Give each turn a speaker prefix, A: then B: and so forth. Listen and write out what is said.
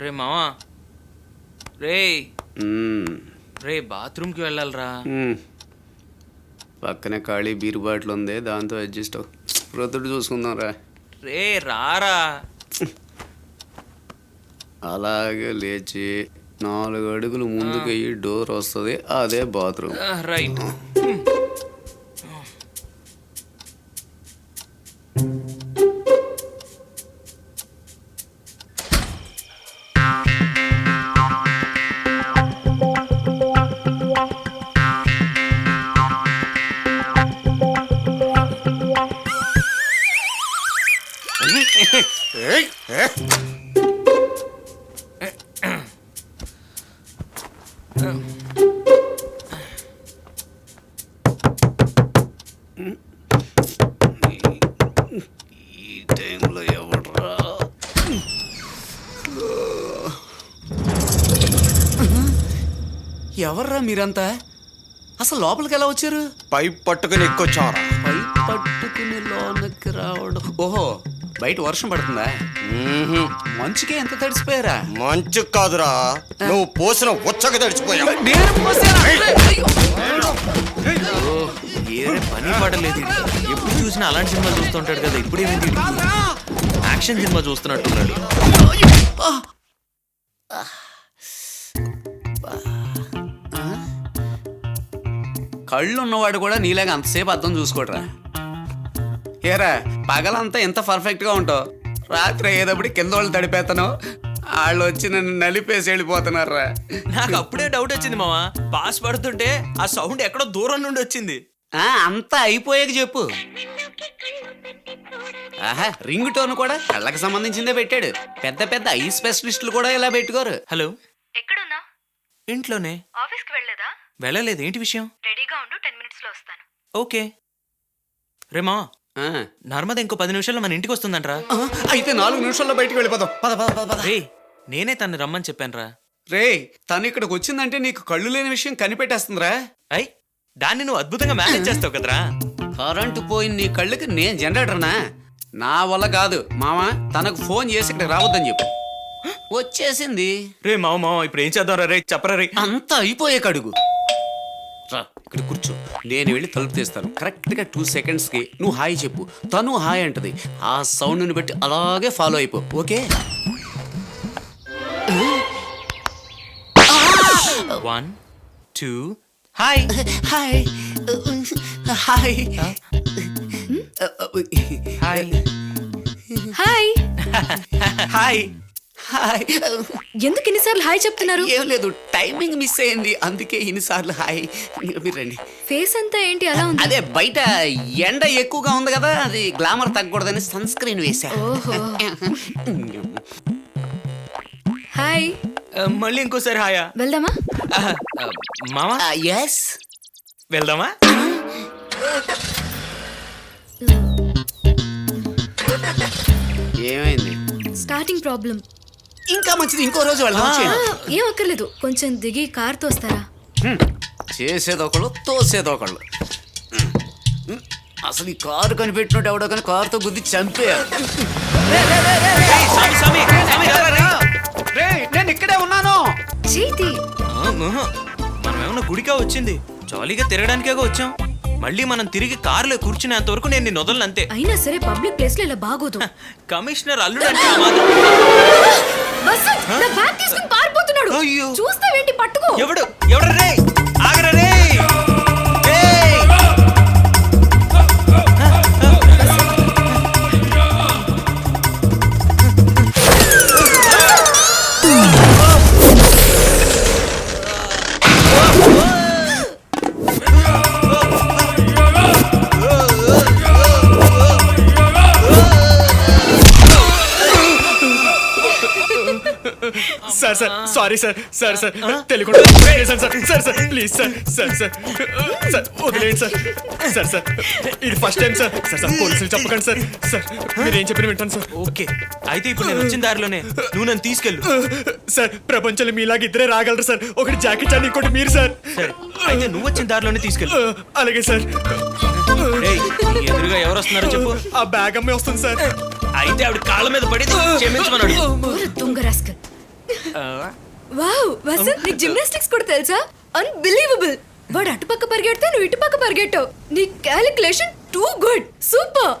A: రే మావా రే రే బాత్రూమ్కి వెళ్ళాలరా.
B: పక్కనే ఖాళీ బీర్ బాటిల్ ఉంది, దాంతో అడ్జస్ట్ ప్రొద్దుడు చూసుకుందాం రా.
A: రే రారా.
B: అలాగే లేచి 4 అడుగులు ముందుకు అయ్యి డోర్ వస్తుంది, అదే బాత్రూమ్.
A: రైట్.
B: ఈ టైంలో ఎవడ్రా? ఎవర్రా మీరంతా? అసలు లోపలికి ఎలా వచ్చారు?
C: పైప్ పట్టుకుని ఎక్కొచ్చారా?
B: పైప్ పట్టుకుని లోనకి రావడం. ఓహో, బయట వర్షం పడుతుందా? మంచుకే ఎంత తడిసిపోయారా?
C: మంచు కాదురా, నువ్వు పోసిన ఉచ్చక తడిచిపోయా.
B: నేను పోసానా? అయ్యో.
A: ఏరే పని పడలేదు. ఎప్పుడు చూసినా అలాంటి సినిమా చూస్తుంటాడు కదా, ఇప్పుడేమిటి యాక్షన్ సినిమా చూస్తున్నట్టున్నాడు.
B: కళ్ళు ఉన్నవాడు కూడా నీలాగా అంతసేపు అర్థం చూసుకోడరా. ఏరా, పగలంతా ఎంత పర్ఫెక్ట్గా ఉంటావు, రాత్రి అయ్యేటప్పుడు కింద వాళ్ళు తడిపేస్తాను, వాళ్ళు వచ్చి నన్ను నలిపేసి వెళ్ళిపోతున్నారా.
A: నాకు అప్పుడే డౌట్ వచ్చింది మావా, పాస్ పడుతుంటే ఆ సౌండ్ ఎక్కడో దూరం నుండి వచ్చింది.
B: అంతా అయిపోయాక చెప్పు. ఆహా, రింగ్ టోన్ కూడా కళ్ళకి సంబంధించిందే పెట్టాడు. పెద్ద పెద్ద ఐ స్పెషలిస్టులు కూడా ఇలా పెట్టుకోరు.
A: హలో,
D: ఎక్కడున్నా?
A: ఇంట్లోనే.
D: ఆఫీస్కి వెళ్ళలేదా?
A: వెళ్ళలేదు. ఏంటి విషయం?
D: రెడీగా ఉండు, 10 minutes లో వస్తాను.
A: ఓకే. రే మావా, నర్మద ఇంకో 10 నిమిషాల్లో మన ఇంటికి వస్తుందంట్రా.
B: అయితే 4 నిమిషాల్లో బయటికి వెళ్ళిపోదాం. పద పద పద పద.
A: రే, నేనే తను రమ్మని చెప్పానురా.
B: రే, తను ఇక్కడికి వచ్చిందంటే నీకు కళ్ళు లేని విషయం కనిపెట్టేస్తుందిరా.
A: అయ్, దాన్ని నువ్వు అద్భుతంగా మేనేజ్ చేస్తావు కదరా.
B: కరెంటు పోయిన నీ కళ్ళకి నేను జనరేటర్నా? నా వల్ల కాదు మావా. తనకు ఫోన్ చేసి ఇక్కడ రావద్దని చెప్పు. వచ్చేసింది.
A: రే మావ మావ, ఇప్పుడు ఏం చేద్దాం రే? చెప్పరా రే.
B: అంతా అయిపోయే కడుగు రా, ఇక్కడ కూర్చో. నేను వెళ్ళి తలుపు తీస్తాను. కరెక్ట్గా 2 secondsకి నువ్వు హాయ్ చెప్పు, తను హాయ్ అంటది. ఆ సౌండ్ని బట్టి అలాగే ఫాలో అయిపో. Okay?
A: 1 2 hi.
B: Hi hi
A: hi
D: hi.
A: Hi.
B: Hi.
D: ఎందుకు ఇన్నిసార్లు హాయ్ చెప్తున్నారు?
B: ఏం లేదు, టైమింగ్ మిస్ అయింది, అందుకే ఇన్నిసార్లు హాయ్. మీరు రండి.
D: ఫేస్ అంతా ఏంటి అలా ఉంది?
B: అదే బయట ఎండ ఎక్కువగా ఉంది కదా, అది గ్లామర్ తగ్గకూడదని సన్ స్క్రీన్ వేసా.
D: ఓహో. హాయ్.
A: మళ్ళీ ఇంకోసారి హాయా?
D: వెళ్దామా?
A: మామా
B: ఎస్,
A: వెళ్దామా?
B: ఏమైంది?
D: Starting problem.
B: ఇంకా మంచిది, ఇంకో రోజు వెళ్దాం.
D: ఏం అక్కర్లేదు, కొంచెం దిగి కార్తో వస్తారా?
B: చేసేదొకళ్ళు, తోసేదొకళ్ళు. అసలు ఈ కారు కనిపెట్టినట్టు ఎవడో కానీ కారుతో గుద్ది చంపేయాలి. నేను ఇక్కడే ఉన్నాను.
D: చేతి.
A: మనం ఏమన్నా గుడికా వచ్చింది? జాలీగా తిరగడానికే వచ్చాం. మళ్ళీ మనం తిరిగి కారులో కూర్చునేంత వరకు నేను నిన్ను వదలను అంతే.
D: అయినా సరే పబ్లిక్ ప్లేస్ లో ఇలా బాగోదు.
A: కమిషనర్ అల్లుడు అంటే
D: పారిపోతున్నాడు. చూస్తావేంటి? పట్టుకో.
A: ఎవడు రే? ఆగరా రే.
E: Sir sir sorry sir sir sir తెలియకుండా sir sir sir please sir sir sir sir వదిలేండి సార్ సార్ సార్ ఇది first time sir sir sir పోలీసులు చెప్పకండి సార్ సార్ మీరేం చెప్పిన వింటాను సార్.
A: ఓకే, అయితే ఇప్పుడు నేను వచ్చిన దారిలోనే నువ్వు నన్ను తీసుకెళ్ళు.
E: సార్ ప్రపంచంలో మీలాగా ఇద్దరే రాగలరు సార్, ఒకటి జాకీ చాన్, ఇంకోటి మీరు సార్.
A: సరే, అయితే నువ్వు వచ్చిన దారిలోనే తీసుకెళ్ళు.
E: అలాగే సార్.
A: ఎదురుగా ఎవరు వస్తున్నారో చెప్పు.
E: ఆ బ్యాగ్ అమ్మే వస్తుంది సార్.
A: అయితే ఆవిడ కాళ్ళ మీద పడి క్షమించమన్నాడు.
D: తుంగ రాస్కల్. వావ్ వసంత్ నీకు జిమ్నాస్టిక్స్ కూడా తెలుసా? అన్బిలీవబుల్. వాడు అటుపక్క పరిగెడితే నువ్వు ఇటుపక్క పరిగెట్టావు. నీ క్యాలిక్యులేషన్ టూ గుడ్. సూపర్.